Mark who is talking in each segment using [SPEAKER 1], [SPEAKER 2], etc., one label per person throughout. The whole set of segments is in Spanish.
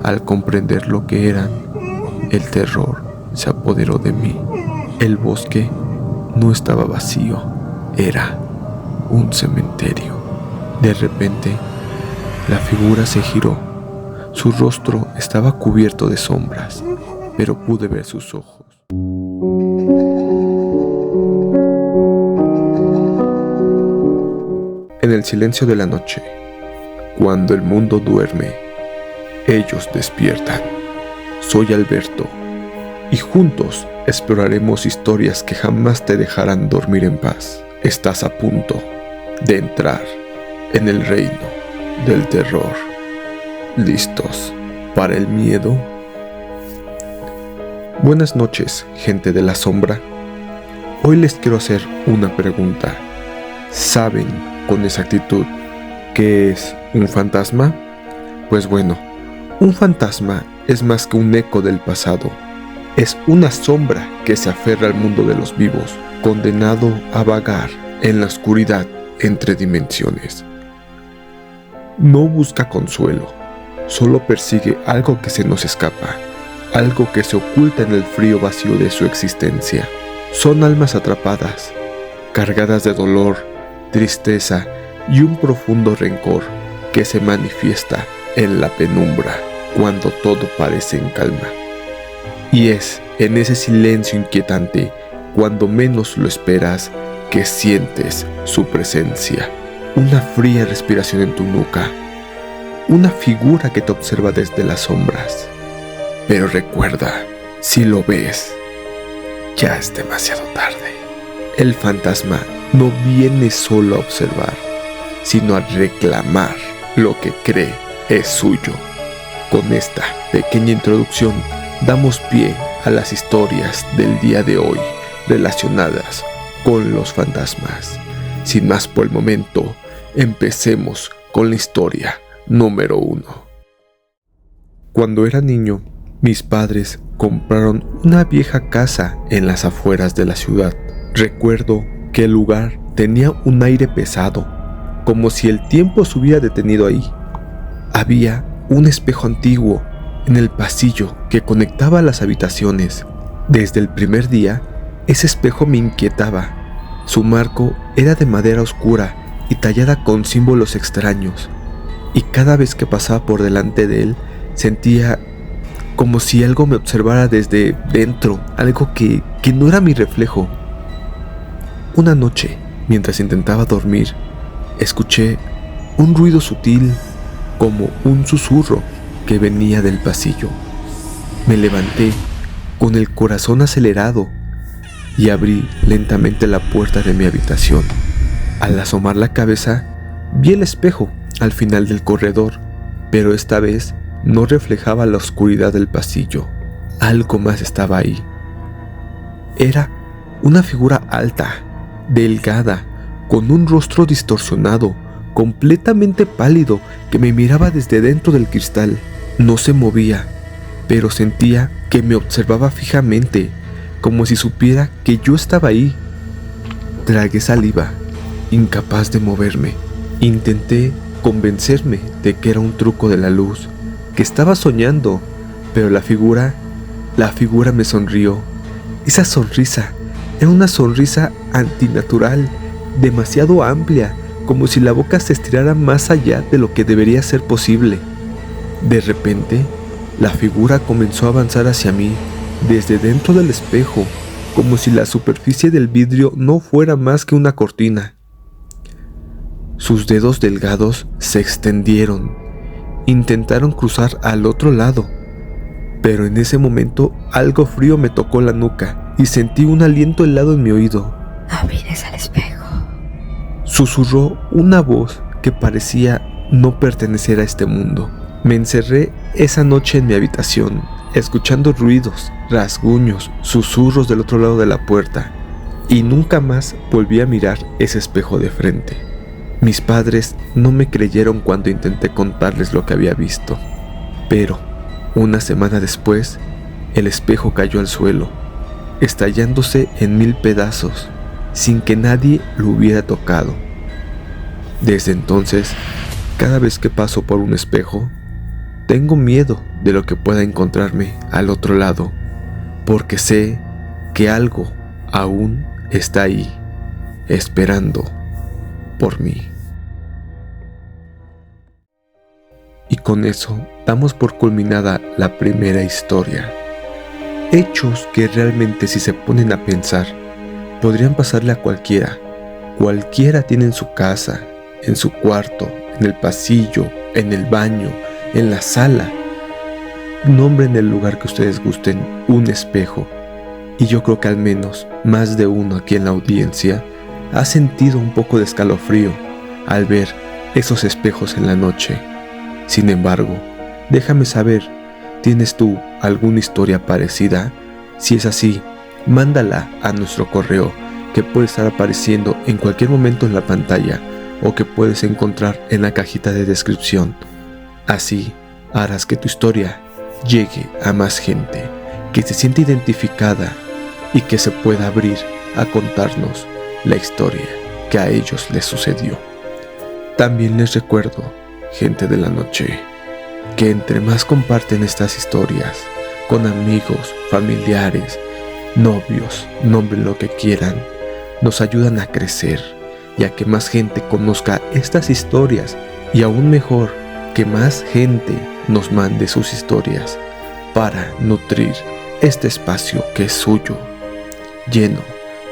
[SPEAKER 1] Al comprender lo que eran, el terror se apoderó de mí. El bosque no estaba vacío, era un cementerio. De repente, la figura se giró. Su rostro estaba cubierto de sombras, pero pude ver sus ojos. En el silencio de la noche, cuando el mundo duerme, ellos despiertan. Soy Alberto, y juntos exploraremos historias que jamás te dejarán dormir en paz. Estás a punto de entrar en el reino del terror. ¿Listos para el miedo? Buenas noches, gente de la sombra. Hoy les quiero hacer una pregunta. ¿Saben con exactitud qué es un fantasma? Pues bueno, un fantasma es más que un eco del pasado. Es una sombra que se aferra al mundo de los vivos, condenado a vagar en la oscuridad entre dimensiones. No busca consuelo, solo persigue algo que se nos escapa, algo que se oculta en el frío vacío de su existencia. Son almas atrapadas, cargadas de dolor, tristeza y un profundo rencor que se manifiesta en la penumbra cuando todo parece en calma. Y es en ese silencio inquietante, cuando menos lo esperas, que sientes su presencia. Una fría respiración en tu nuca, una figura que te observa desde las sombras. Pero recuerda, si lo ves, ya es demasiado tarde. El fantasma no viene solo a observar, sino a reclamar lo que cree es suyo. Con esta pequeña introducción damos pie a las historias del día de hoy relacionadas con los fantasmas. Sin más por el momento, empecemos con la historia número 1. Cuando era niño, mis padres compraron una vieja casa en las afueras de la ciudad. Recuerdo que el lugar tenía un aire pesado, como si el tiempo se hubiera detenido ahí. Había un espejo antiguo en el pasillo que conectaba a las habitaciones. Desde el primer día, ese espejo me inquietaba. Su marco era de madera oscura y tallada con símbolos extraños, y cada vez que pasaba por delante de él, sentía como si algo me observara desde dentro, algo que no era mi reflejo. Una noche, mientras intentaba dormir, escuché un ruido sutil, como un susurro que venía del pasillo. Me levanté con el corazón acelerado y abrí lentamente la puerta de mi habitación. Al asomar la cabeza, vi el espejo al final del corredor, pero esta vez no reflejaba la oscuridad del pasillo. Algo más estaba ahí. Era una figura alta, delgada, con un rostro distorsionado, completamente pálido, que me miraba desde dentro del cristal. No se movía, pero sentía que me observaba fijamente, como si supiera que yo estaba ahí. Tragué saliva, incapaz de moverme. Intenté convencerme de que era un truco de la luz, que estaba soñando, pero la figura me sonrió. Esa sonrisa era una sonrisa antinatural, demasiado amplia, como si la boca se estirara más allá de lo que debería ser posible. De repente, la figura comenzó a avanzar hacia mí, desde dentro del espejo, como si la superficie del vidrio no fuera más que una cortina. Sus dedos delgados se extendieron, intentaron cruzar al otro lado, pero en ese momento algo frío me tocó la nuca y sentí un aliento helado en mi oído.
[SPEAKER 2] No mires al espejo.
[SPEAKER 1] Susurró una voz que parecía no pertenecer a este mundo. Me encerré esa noche en mi habitación, escuchando ruidos, rasguños, susurros del otro lado de la puerta, y nunca más volví a mirar ese espejo de frente. Mis padres no me creyeron cuando intenté contarles lo que había visto, pero una semana después, el espejo cayó al suelo, estallándose en 1000 pedazos, sin que nadie lo hubiera tocado. Desde entonces, cada vez que paso por un espejo, tengo miedo de lo que pueda encontrarme al otro lado, porque sé que algo aún está ahí, esperando por mí. Y con eso damos por culminada la primera historia. Hechos que realmente, si se ponen a pensar, podrían pasarle a cualquiera. Cualquiera tiene en su casa, en su cuarto, en el pasillo, en el baño, en la sala. Nombren el lugar que ustedes gusten, un espejo. Y yo creo que al menos más de uno aquí en la audiencia ha sentido un poco de escalofrío al ver esos espejos en la noche. Sin embargo, déjame saber, ¿tienes tú alguna historia parecida? Si es así, mándala a nuestro correo, que puede estar apareciendo en cualquier momento en la pantalla o que puedes encontrar en la cajita de descripción. Así harás que tu historia llegue a más gente, que se siente identificada y que se pueda abrir a contarnos la historia que a ellos les sucedió. También les recuerdo, gente de la noche, que entre más comparten estas historias con amigos, familiares, novios, nombren lo que quieran, nos ayudan a crecer y a que más gente conozca estas historias, y aún mejor, que más gente nos mande sus historias para nutrir este espacio que es suyo, lleno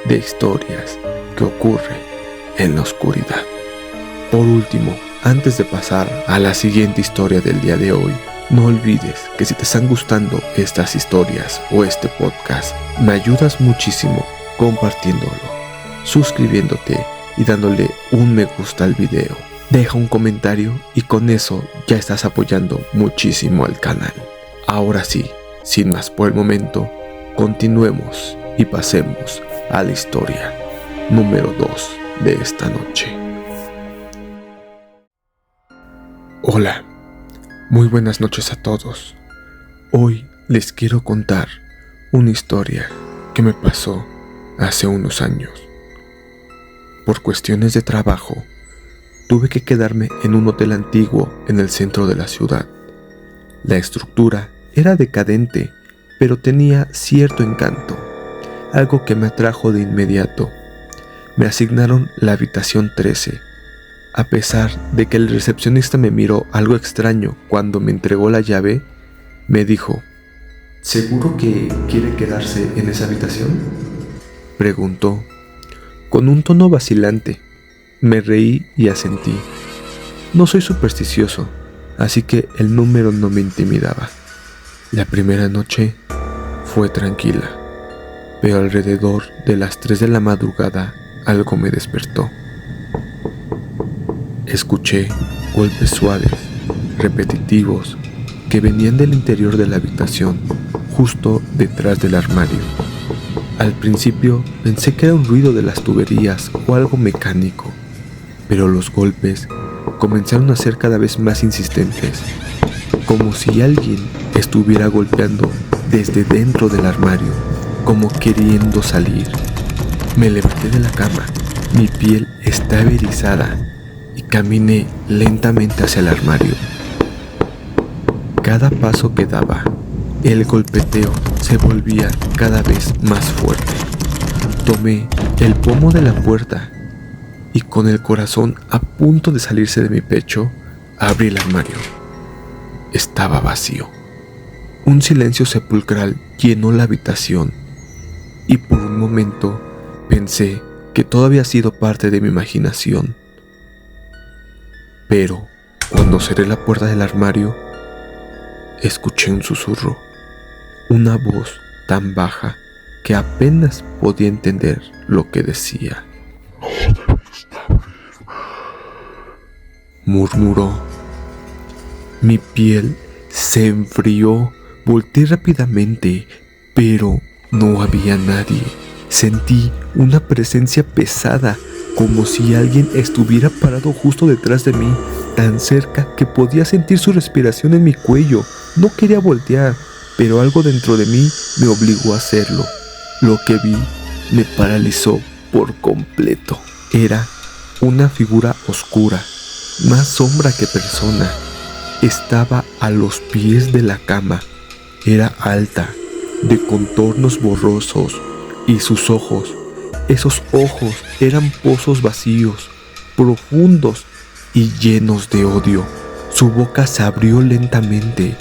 [SPEAKER 1] de historias que ocurren en la oscuridad. Por último, antes de pasar a la siguiente historia del día de hoy, no olvides que si te están gustando estas historias o este podcast, me ayudas muchísimo compartiéndolo, suscribiéndote y dándole un me gusta al video. Deja un comentario y con eso ya estás apoyando muchísimo al canal. Ahora sí, sin más por el momento, continuemos y pasemos a la historia número 2 de esta noche. Hola, muy buenas noches a todos. Hoy les quiero contar una historia que me pasó hace unos años. Por cuestiones de trabajo, tuve que quedarme en un hotel antiguo en el centro de la ciudad. La estructura era decadente, pero tenía cierto encanto, algo que me atrajo de inmediato. Me asignaron la habitación 13. A pesar de que el recepcionista me miró algo extraño cuando me entregó la llave, me dijo: ¿seguro que quiere quedarse en esa habitación?, preguntó, con un tono vacilante. Me reí y asentí. No soy supersticioso, así que el número no me intimidaba. La primera noche fue tranquila, pero alrededor de las 3 de la madrugada algo me despertó. Escuché golpes suaves, repetitivos, que venían del interior de la habitación, justo detrás del armario. Al principio pensé que era un ruido de las tuberías o algo mecánico, pero los golpes comenzaron a ser cada vez más insistentes, como si alguien estuviera golpeando desde dentro del armario, como queriendo salir. Me levanté de la cama, mi piel estaba erizada, y caminé lentamente hacia el armario. Cada paso que daba, el golpeteo se volvía cada vez más fuerte. Tomé el pomo de la puerta y, con el corazón a punto de salirse de mi pecho, abrí el armario. Estaba vacío. Un silencio sepulcral llenó la habitación y por un momento pensé que todo había sido parte de mi imaginación. Pero cuando cerré la puerta del armario, escuché un susurro, una voz tan baja que apenas podía entender lo que decía. Murmuró. Mi piel se enfrió, volteé rápidamente, pero no había nadie. Sentí una presencia pesada, como si alguien estuviera parado justo detrás de mí, tan cerca que podía sentir su respiración en mi cuello. No quería voltear, pero algo dentro de mí me obligó a hacerlo. Lo que vi me paralizó por completo. Era una figura oscura, más sombra que persona. estaba a los pies de la cama. Era alta, de contornos borrosos, y sus ojos, esos ojos eran pozos vacíos, profundos y llenos de odio. Su boca se abrió lentamente,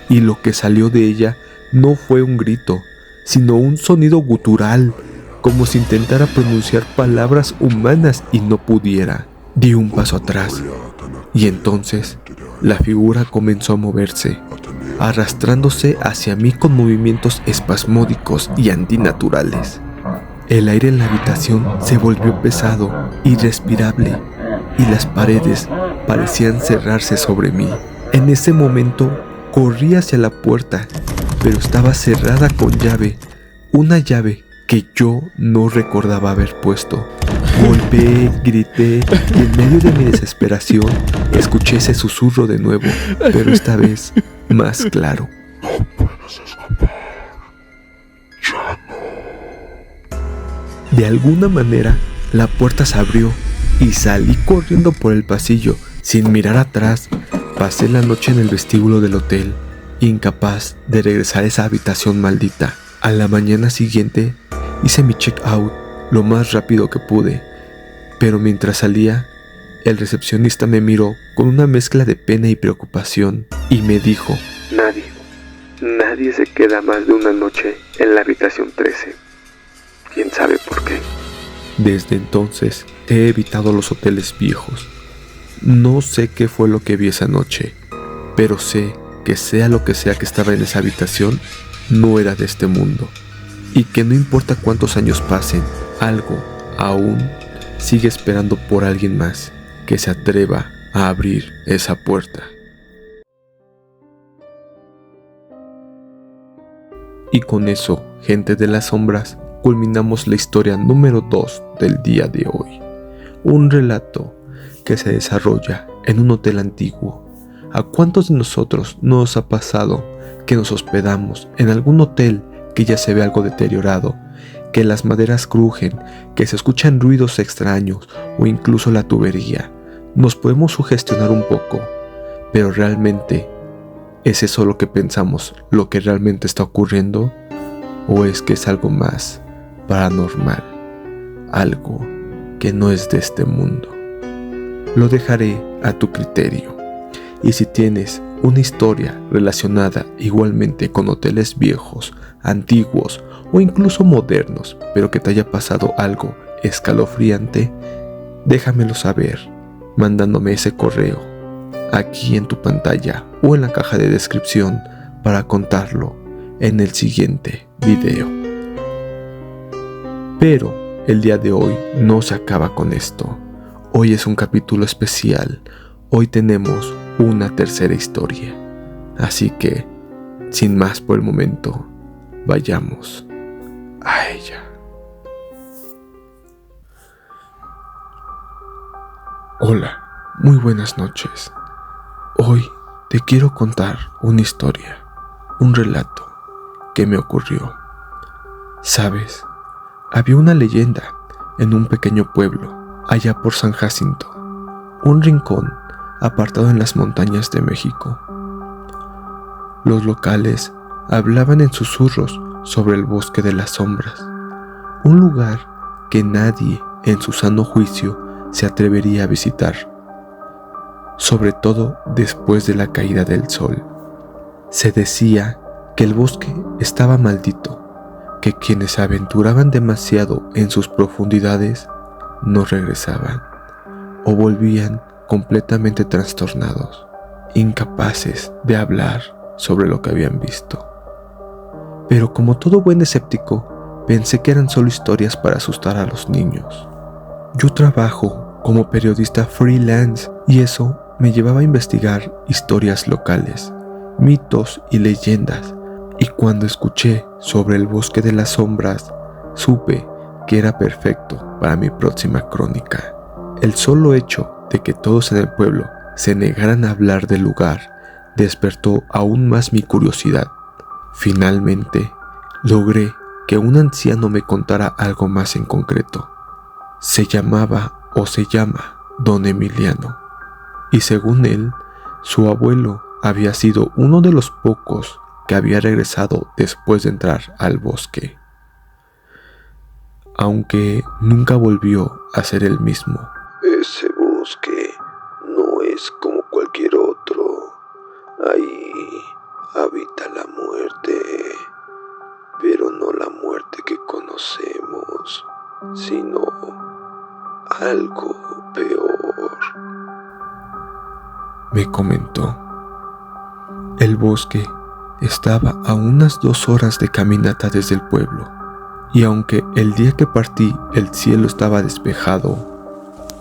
[SPEAKER 1] y lo que salió de ella no fue un grito, sino un sonido gutural, como si intentara pronunciar palabras humanas y no pudiera. Di un paso atrás, y entonces la figura comenzó a moverse, arrastrándose hacia mí con movimientos espasmódicos y antinaturales. El aire en la habitación se volvió pesado, irrespirable, y las paredes parecían cerrarse sobre mí. En ese momento corrí hacia la puerta, pero estaba cerrada con llave, una llave que yo no recordaba haber puesto. Golpeé, grité, y en medio de mi desesperación escuché ese susurro de nuevo, pero esta vez más claro. De alguna manera, la puerta se abrió y salí corriendo por el pasillo. Sin mirar atrás, pasé la noche en el vestíbulo del hotel, incapaz de regresar a esa habitación maldita. A la mañana siguiente, hice mi check-out lo más rápido que pude, pero mientras salía, el recepcionista me miró con una mezcla de pena y preocupación y me dijo: Nadie se queda más de una noche en la habitación 13. ¿Quién sabe por qué? Desde entonces he evitado los hoteles viejos. No sé qué fue lo que vi esa noche, pero sé que sea lo que sea que estaba en esa habitación, no era de este mundo, y que no importa cuántos años pasen, algo aún sigue esperando por alguien más que se atreva a abrir esa puerta. Y con eso, gente de las sombras, culminamos la historia número 2 del día de hoy. Un relato que se desarrolla en un hotel antiguo. ¿A cuántos de nosotros no nos ha pasado que nos hospedamos en algún hotel que ya se ve algo deteriorado, que las maderas crujen, que se escuchan ruidos extraños o incluso la tubería? Nos podemos sugestionar un poco, pero realmente, ¿es eso lo que pensamos, lo que realmente está ocurriendo? ¿O es que es algo más paranormal, algo que no es de este mundo? Lo dejaré a tu criterio. Y si tienes una historia relacionada igualmente con hoteles viejos, antiguos o incluso modernos, pero que te haya pasado algo escalofriante, déjamelo saber mandándome ese correo aquí en tu pantalla o en la caja de descripción para contarlo en el siguiente video. Pero el día de hoy no se acaba con esto. Hoy es un capítulo especial. Hoy tenemos una tercera historia. Así que, sin más por el momento, vayamos a ella. Hola, muy buenas noches. Hoy te quiero contar una historia, un relato que me ocurrió. ¿Sabes? Había una leyenda en un pequeño pueblo, allá por San Jacinto, un rincón apartado en las montañas de México. Los locales hablaban en susurros sobre el bosque de las sombras, un lugar que nadie en su sano juicio se atrevería a visitar, sobre todo después de la caída del sol. Se decía que el bosque estaba maldito, que quienes se aventuraban demasiado en sus profundidades no regresaban o volvían completamente trastornados, incapaces de hablar sobre lo que habían visto. Pero como todo buen escéptico, pensé que eran solo historias para asustar a los niños. Yo trabajo como periodista freelance y eso me llevaba a investigar historias locales, mitos y leyendas, y cuando escuché sobre el bosque de las sombras, supe que era perfecto para mi próxima crónica. El solo hecho de que todos en el pueblo se negaran a hablar del lugar despertó aún más mi curiosidad. Finalmente, logré que un anciano me contara algo más en concreto. Se llamaba o se llama Don Emiliano, y según él, su abuelo había sido uno de los pocos que había regresado después de entrar al bosque, aunque nunca volvió a ser el mismo.
[SPEAKER 2] Ese bosque no es como cualquier otro. Ahí habita la muerte, pero no la muerte que conocemos, sino algo peor,
[SPEAKER 1] me comentó. El bosque estaba a unas 2 horas de caminata desde el pueblo, y aunque el día que partí el cielo estaba despejado,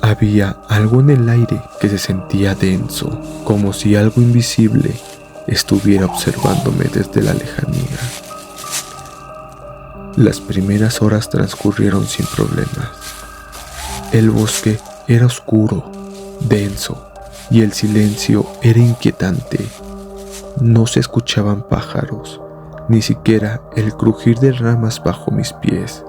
[SPEAKER 1] había algo en el aire que se sentía denso, como si algo invisible estuviera observándome desde la lejanía. Las primeras horas transcurrieron sin problemas. El bosque era oscuro, denso, y el silencio era inquietante. No se escuchaban pájaros, ni siquiera el crujir de ramas bajo mis pies.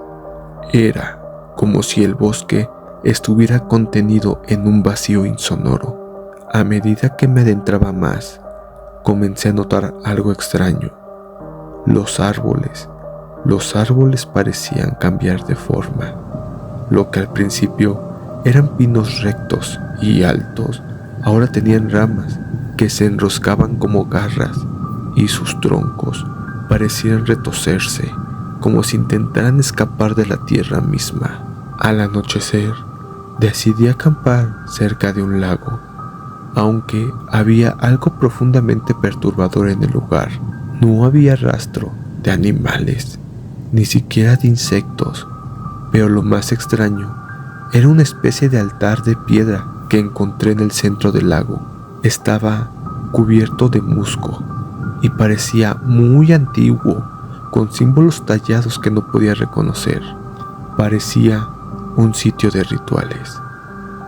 [SPEAKER 1] Era como si el bosque estuviera contenido en un vacío insonoro. A medida que me adentraba más, comencé a notar algo extraño. Los árboles parecían cambiar de forma. Lo que al principio eran pinos rectos y altos, ahora tenían ramas que se enroscaban como garras, y sus troncos parecían retorcerse, como si intentaran escapar de la tierra misma. Al anochecer, decidí acampar cerca de un lago, aunque había algo profundamente perturbador en el lugar. No había rastro de animales, ni siquiera de insectos, pero lo más extraño era una especie de altar de piedra que encontré en el centro del lago. Estaba cubierto de musgo y parecía muy antiguo, con símbolos tallados que no podía reconocer. Parecía un sitio de rituales,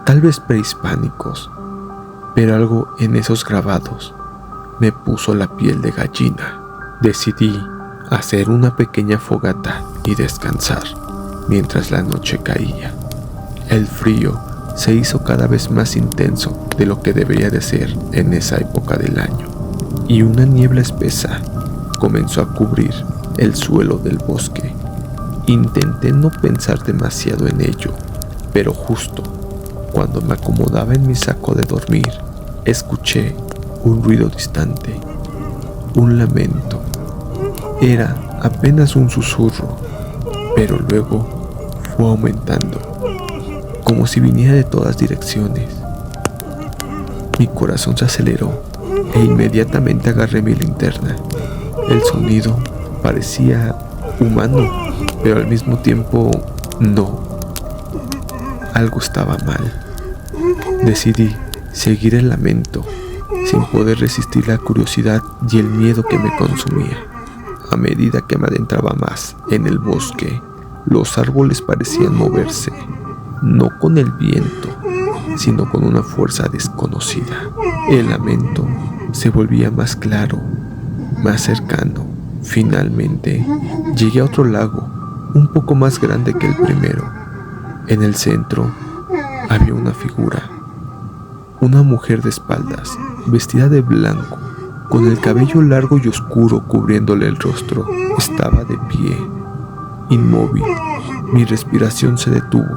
[SPEAKER 1] tal vez prehispánicos, pero algo en esos grabados me puso la piel de gallina. Decidí hacer una pequeña fogata y descansar mientras la noche caía. El frío se hizo cada vez más intenso de lo que debería de ser en esa época del año, y una niebla espesa comenzó a cubrir el suelo del bosque. Intenté no pensar demasiado en ello, pero justo cuando me acomodaba en mi saco de dormir, escuché un ruido distante, un lamento. Era apenas un susurro, pero luego fue aumentando, como si viniera de todas direcciones. Mi corazón se aceleró e inmediatamente agarré mi linterna. El sonido parecía humano, pero al mismo tiempo no. Algo estaba mal. Decidí seguir el lamento, sin poder resistir la curiosidad y el miedo que me consumía. A medida que me adentraba más en el bosque, los árboles parecían moverse, no con el viento, sino con una fuerza desconocida. El lamento se volvía más claro, más cercano. Finalmente, llegué a otro lago, un poco más grande que el primero. En el centro había una figura, una mujer de espaldas, vestida de blanco, con el cabello largo y oscuro cubriéndole el rostro. Estaba de pie, inmóvil. Mi respiración se detuvo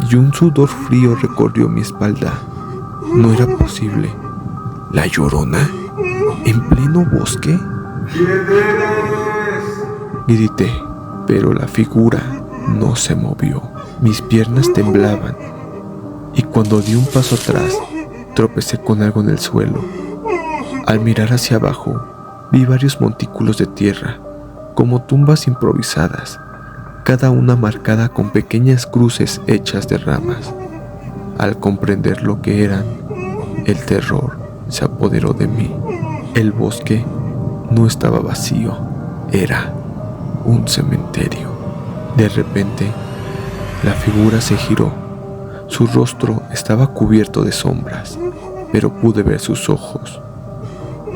[SPEAKER 1] y un sudor frío recorrió mi espalda. No era posible. ¿La Llorona? ¿En pleno bosque?
[SPEAKER 2] ¿Quién eres?
[SPEAKER 1] Grité, pero la figura no se movió. Mis piernas temblaban y cuando di un paso atrás, tropecé con algo en el suelo. Al mirar hacia abajo, vi varios montículos de tierra, como tumbas improvisadas, cada una marcada con pequeñas cruces hechas de ramas. Al comprender lo que eran, el terror se apoderó de mí. El bosque no estaba vacío, era un cementerio. De repente, la figura se giró. Su rostro estaba cubierto de sombras, pero pude ver sus ojos,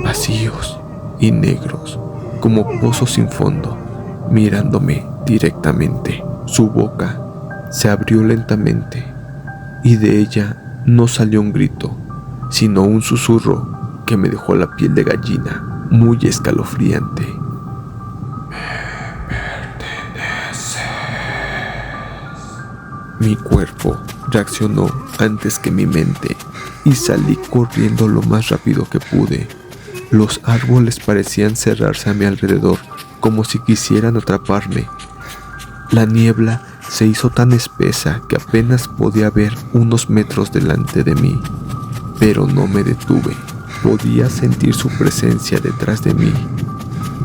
[SPEAKER 1] vacíos y negros, como pozos sin fondo, mirándome directamente. Su boca se abrió lentamente y de ella no salió un grito, sino un susurro que me dejó la piel de gallina muy escalofriante. Mi cuerpo reaccionó antes que mi mente y salí corriendo lo más rápido que pude. Los árboles parecían cerrarse a mi alrededor como si quisieran atraparme. La niebla se hizo tan espesa que apenas podía ver unos metros delante de mí, pero no me detuve. Podía sentir su presencia detrás de mí,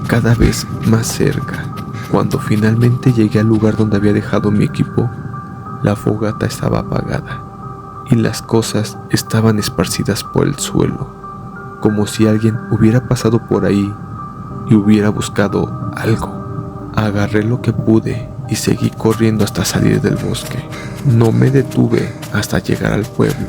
[SPEAKER 1] cada vez más cerca. Cuando finalmente llegué al lugar donde había dejado mi equipo, la fogata estaba apagada y las cosas estaban esparcidas por el suelo, como si alguien hubiera pasado por ahí y hubiera buscado algo. Agarré lo que pude y seguí corriendo hasta salir del bosque. No me detuve hasta llegar al pueblo.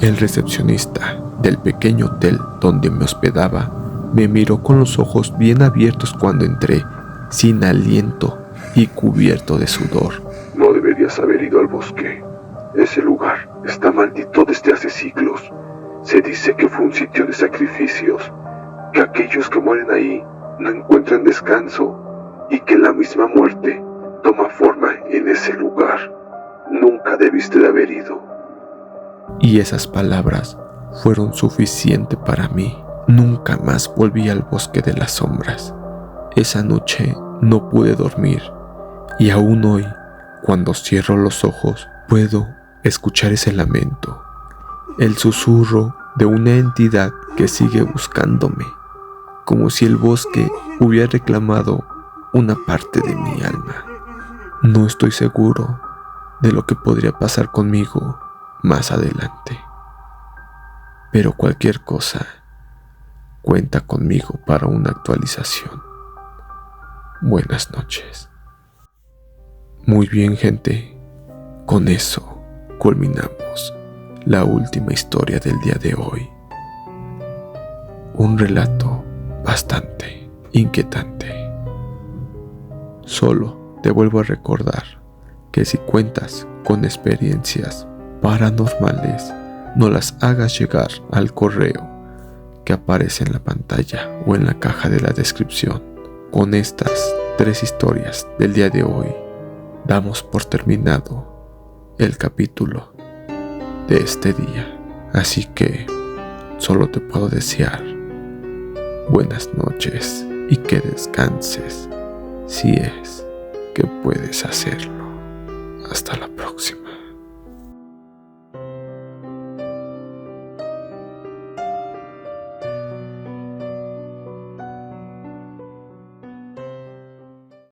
[SPEAKER 1] El recepcionista del pequeño hotel donde me hospedaba me miró con los ojos bien abiertos cuando entré, sin aliento y cubierto de sudor.
[SPEAKER 2] No deberías haber ido al bosque. Ese lugar está maldito desde hace siglos. Se dice que fue un sitio de sacrificios, que aquellos que mueren ahí no encuentran descanso y que la misma muerte toma forma en ese lugar. Nunca debiste de haber ido.
[SPEAKER 1] Y esas palabras fueron suficientes para mí. Nunca más volví al bosque de las sombras. Esa noche no pude dormir y aún hoy, cuando cierro los ojos, puedo escuchar ese lamento, el susurro de una entidad que sigue buscándome, como si el bosque hubiera reclamado una parte de mi alma. No estoy seguro de lo que podría pasar conmigo más adelante, pero cualquier cosa, cuenta conmigo para una actualización. Buenas noches. Muy bien, gente, con eso culminamos la última historia del día de hoy. Un relato bastante inquietante. Solo te vuelvo a recordar que si cuentas con experiencias paranormales, no las hagas llegar al correo que aparece en la pantalla o en la caja de la descripción. Con estas 3 historias del día de hoy, damos por terminado el capítulo de este día. Así que solo te puedo desear buenas noches y que descanses, si es que puedes hacerlo. Hasta la próxima.